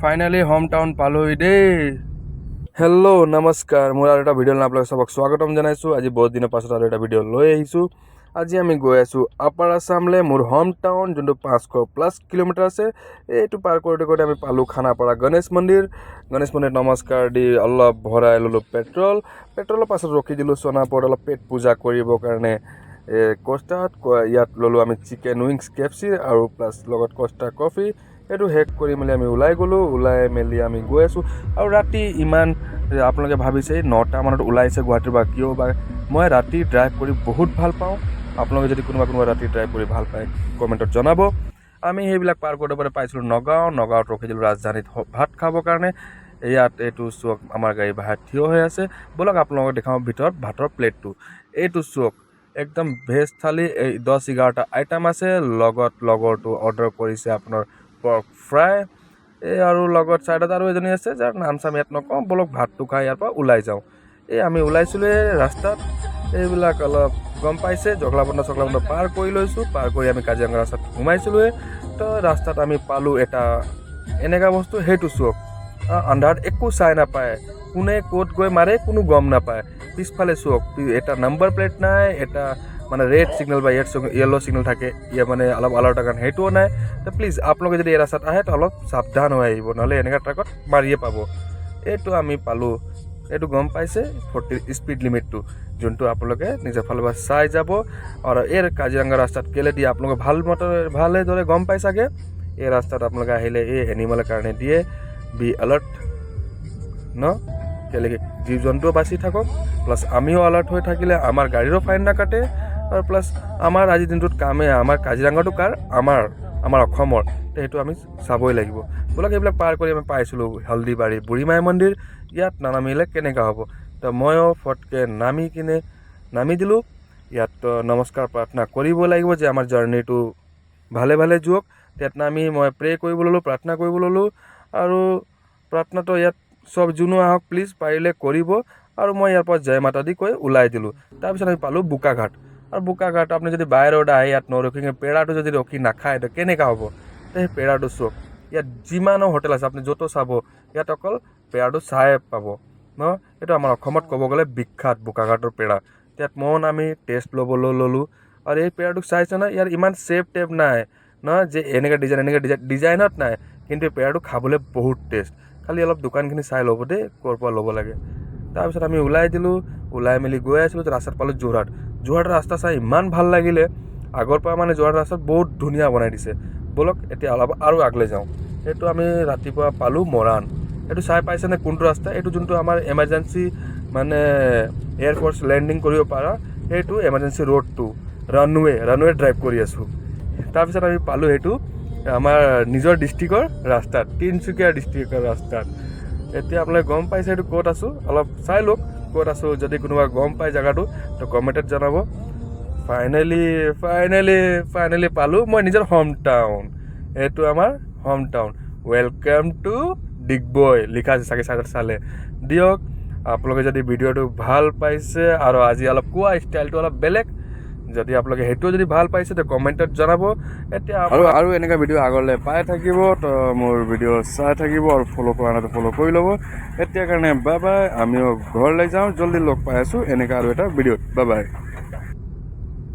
Finally home town পালোহি দেই। Hello' নমস্কাৰ, মোৰ আৰু এটা ভিডিঅ'লৈ আপোনালোক চবক স্বাগতম জনাইছোঁ। আজি বহুত দিনৰ পাছত আৰু এটা ভিডিঅ' লৈ আহিছোঁ। আজি আমি গৈ আছোঁ আপাৰ আছামলৈ, মোৰ হোম টাউন, যোনটো 500+ কিলোমিটাৰ আছে। এইটো পাৰ কৰোঁতে কৰোঁতে আমি পালোঁ খানাপাৰা গণেশ মন্দিৰ। গণেশ মন্দিৰত নমস্কাৰ দি অলপ ভৰাই ল'লোঁ পেট্ৰলৰ পাছত ৰখি দিলোঁ সোণাপুৰত অলপ পেট পূজা কৰিবৰ কাৰণে। কষ্টাত ইয়াত ল'লোঁ আমি চিকেন উইংছ KFC আৰু প্লাছ লগত কষ্টা কফি। এইটো শেষ কৰি মেলি আমি ওলাই গ'লোঁ। ওলাই মেলি আমি গৈ আছোঁ আৰু ৰাতি ইমান আপোনালোকে ভাবিছে 9টা মানত ওলাইছে গুৱাহাটীৰ পৰা, কিয় বা মই ৰাতি ড্ৰাইভ কৰি বহুত ভাল পাওঁ। আপোনালোকে যদি কোনোবা ৰাতি ড্ৰাইভ কৰি ভাল পায় কমেণ্টত জনাব। আমি সেইবিলাক পাৰ কৰোঁতে পাইছিলোঁ নগাঁৱত ৰখি দিলোঁ ৰাজধানীত ভাত খাবৰ কাৰণে। ইয়াত এইটো চুক আমাৰ গাড়ী বাহিৰত থিয় হৈ আছে। ব'লক আপোনালোকক দেখাওঁ ভিতৰত ভাতৰ প্লেটটো। এইটো চুক একদম ভেজ থালি, 10-11টা আইটেম আছে। লগত লগৰটো অৰ্ডাৰ কৰিছে আপোনাৰ পৰ্ক ফ্ৰাই। আৰু লগত ছাইডত আৰু এজনী আছে যাৰ নাম চাম ইয়াত নকওঁ। ব'লক ভাতটো খাই ইয়াৰ পৰা ওলাই যাওঁ। আমি ওলাইছিলোঁ ৰাস্তাত। এইবিলাক অলপ গম পাইছে, জগলাবন্ধা পাৰ কৰি লৈছোঁ। পাৰ কৰি আমি কাজিৰঙা ৰাস্তাত সোমাইছিলোঁৱে। তো ৰাস্তাত আমি পালোঁ এটা এনেকুৱা বস্তু, সেইটো চুক আন্ধাৰত একো চাই নাপায়, কোনে ক'ত গৈ মাৰে কোনো গম নাপায়। পিছফালে চুক, এটা নাম্বাৰ প্লেট নাই, এটা মানে ৰেড চিগনেল বা য়েল্ল' চিগনেল থাকে, মানে অলপ আলাৰ্টৰ কাৰণে সেইটোও নাই। তো প্লিজ আপোনালোকে যদি এই ৰাস্তাত আহে তো অলপ সাৱধান হৈ আহিব, নহ'লে এনেকুৱা ট্ৰাকত মাৰিয়ে পাব। এইটো আমি পালোঁ। এইটো গম পাইছে 40 স্পীড লিমিটটো, যোনটো আপোনালোকে নিজৰ ফালৰ পৰা চাই যাব। আৰু এই কাজিৰঙা ৰাস্তাত কেলে দিয়ে আপোনালোকে ভালদৰে গম পাই চাগে। এই ৰাস্তাত আপোনালোকে আহিলে এই এনিমেলৰ কাৰণে দিয়ে, বি এলাৰ্ট ন, কেলে জীৱ জন্তুও বাচি থাকক, প্লাছ আমিও এলাৰ্ট হৈ থাকিলে আমাৰ গাড়ীৰো ফাইন নাকাটে। আৰু প্লাছ আমাৰ আজিৰ দিনটোত কামে, আমাৰ কাজিৰঙাটো কাৰ, আমাৰ অসমৰ, সেইটো আমি চাবই লাগিব। ব'লক এইবিলাক পাৰ কৰি আমি পাইছিলোঁ হালদিবাৰী বুঢ়ীমাই মন্দিৰ। ইয়াত নানামিলে কেনেকুৱা হ'ব, তো ময়ো ফটকৈ নামি দিলোঁ। ইয়াত নমস্কাৰ প্ৰাৰ্থনা কৰিব লাগিব যে আমাৰ জাৰ্ণিটো ভালে যাওক। ইয়াত নামি মই প্ৰে কৰিব ল'লোঁ, প্ৰাৰ্থনা কৰিব ল'লোঁ। আৰু প্ৰাৰ্থনাটো ইয়াত চব যোনো আহক প্লিজ পাৰিলে কৰিব। আৰু মই ইয়াৰ পৰা জয় মাতা দি কৈ ওলাই দিলোঁ। তাৰপিছত আমি পালোঁ বোকাঘাট। আৰু বোকাঘাট আপুনি যদি বাই ৰোড আহে, ইয়াত নৰখি পেৰাটো যদি ৰখি নাখায় তো কেনেকুৱা হ'ব। তো সেই পেৰাটো চুক, ইয়াত যিমানো হোটেল আছে আপুনি য'তো চাব, ইয়াত অকল পেৰাটো চাই পাব ন। এইটো আমাৰ অসমত ক'ব গ'লে বিখ্যাত বোকাঘাটৰ পেৰা। ইয়াত আমি টেষ্ট ল'বলৈ ল'লোঁ। আৰু এই পেৰাটোক চাইছে ন, ইয়াৰ ইমান টেপ নাই ন, যে এনেকৈ ডিজাইনত নাই, কিন্তু পেৰাটো খাবলৈ বহুত টেষ্ট। খালি অলপ দোকানখিনি চাই ল'ব দেই, ক'ৰ পৰা ল'ব লাগে। তাৰপিছত আমি ওলাই দিলোঁ। ওলাই মেলি গৈ আছিলোঁ, ৰাস্তাত পালোঁ যোৰহাট ৰাস্তা চাই ইমান ভাল লাগিলে। আগৰ পৰা মানে যোৰহাট ৰাস্তাত বহুত ধুনীয়া বনাই দিছে। ব'লক এতিয়া অলপ আৰু আগলৈ যাওঁ। সেইটো আমি ৰাতিপুৱা পালোঁ মৰাণ। এইটো চাই পাইছেনে কোনটো ৰাস্তা, এইটো যোনটো আমাৰ এমাৰ্জেঞ্চি মানে এয়াৰফ'ৰ্চ লেণ্ডিং কৰিব পাৰা, সেইটো এমাৰ্জেঞ্চি ৰোডটো ৰানৱে ড্ৰাইভ কৰি আছোঁ। তাৰপিছত আমি পালোঁ সেইটো আমাৰ নিজৰ ডিষ্ট্ৰিক্টৰ ৰাস্তাত, তিনিচুকীয়া ডিষ্ট্ৰিক্টৰ ৰাস্তাত। এতিয়া আপোনালোকে গম পাইছে এইটো ক'ত আছোঁ, অলপ চাই লওক ক'ত আছোঁ। যদি কোনোবা গম পায় জেগাটো তো কমেণ্টত জনাব। ফাইনেলি পালোঁ মই নিজৰ হোম টাউন। এইটো আমাৰ home town. Welcome to Digboi লিখা আছে চাগে চাইডত চালে। দিয়ক, আপোনালোকে যদি ভিডিঅ'টো ভাল পাইছে আৰু আজি অলপ কোৱা ষ্টাইলটো অলপ বেলেগ, যদি আপোনালোকে সেইটোও যদি ভাল পাইছে তো কমেণ্টত জনাব। এতিয়া আৰু এনেকুৱা ভিডিঅ' আগলৈ পাই থাকিব, তো মোৰ ভিডিঅ' চাই থাকিব আৰু ফ'ল' কৰা নাই তো ফ'ল' কৰি ল'ব। এতিয়াৰ কাৰণে বাই বাই, আমিও ঘৰলৈ যাওঁ। জল্দি লগ পাই আছোঁ এনেকুৱা আৰু এটা ভিডিঅ'ত। Bye bye.